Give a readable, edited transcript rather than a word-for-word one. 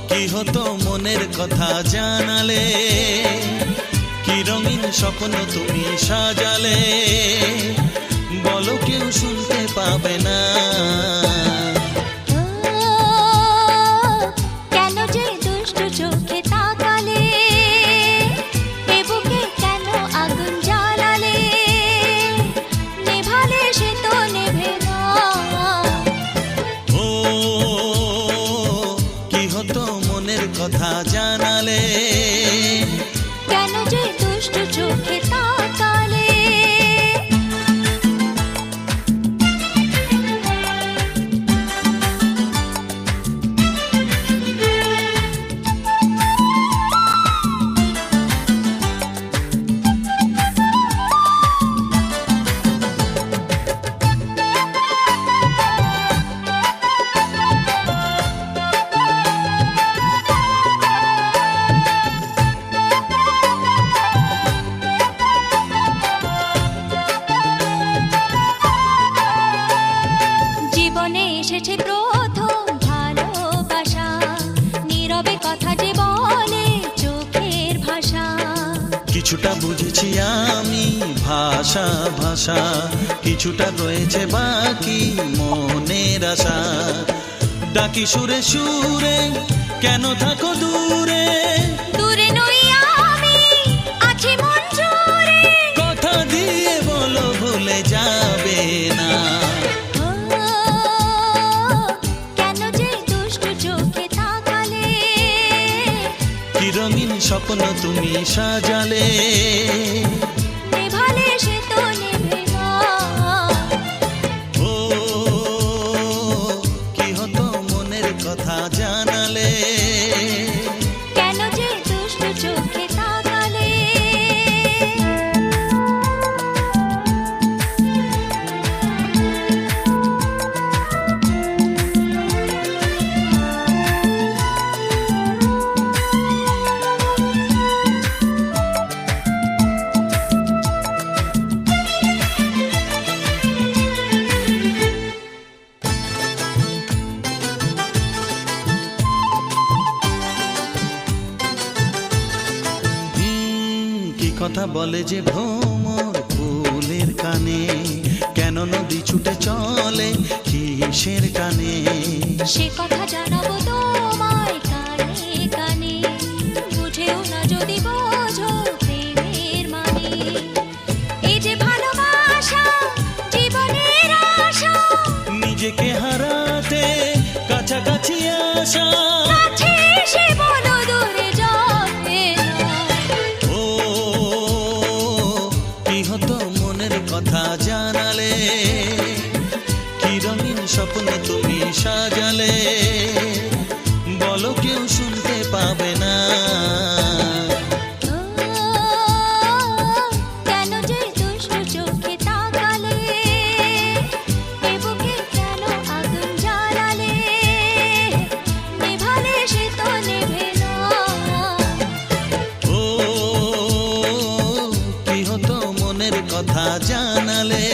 কি হতো মনের কথা জানালে, কি রঙিন স্বপ্ন তুমি সাজালে, বলো কেউ শুনতে পাবে না। কেন যে দুষ্টু চোখে তাকালে, এ বুকে কেন আগুন জ্বালালে, নেভালে সে তো নেভে না। ও কি হতো মনের কথা জানালে, কেন যে দুষ্টু চোখে তাকালে। জীবনে এসেছে প্রথম ভালোবাসা, নীরবে কথা যে বলে চোখের ভাষা। কিছুটা বুঝেছি আমি ভাষা ভাষা, কিছুটা রয়েছে বাকি মনের আশা। ডাকি সুরে সুরে কেন থাকো দূরে, দূরে নই আমি, আছি মন জুড়ে। কথা দিয়ে বলো ভুলে যাবে না। কেন যে দুষ্টু চোখে তাকালে, কি রঙিন স্বপ্ন তুমি সাজালে, নেভালে সে তো নেভে না। ও কি হতো মনের কথা জানালে, কেন যে দুষ্টু চোখে তাকালে। কি কথা বলে যে ভ্রমর ফুলের কানে, কেন নদী ছুটে চলে কিসের কানে। সে কথা জানাবো তোমায় কানে কানে, বুঝেও না যদি বোঝো প্রেমের মানে। এই যে ভালোবাসা জীবনের আশা, নিজেকে হারাতে কাছাকাছি আসা। কাছে এসে বলো দূরে যাবে না। ও কি হতো মনের কথা জানালে, কি রঙিন স্বপ্ন তুমি সাজালে, বলো কেউ শুনতে পাবে না। কেন যে দুষ্টু চোখে তাকালে, এ বুকে কেন আগুন জ্বালালে, নেভালে সে তো নেভে না। ও কি হতো মনের কথা জানালে,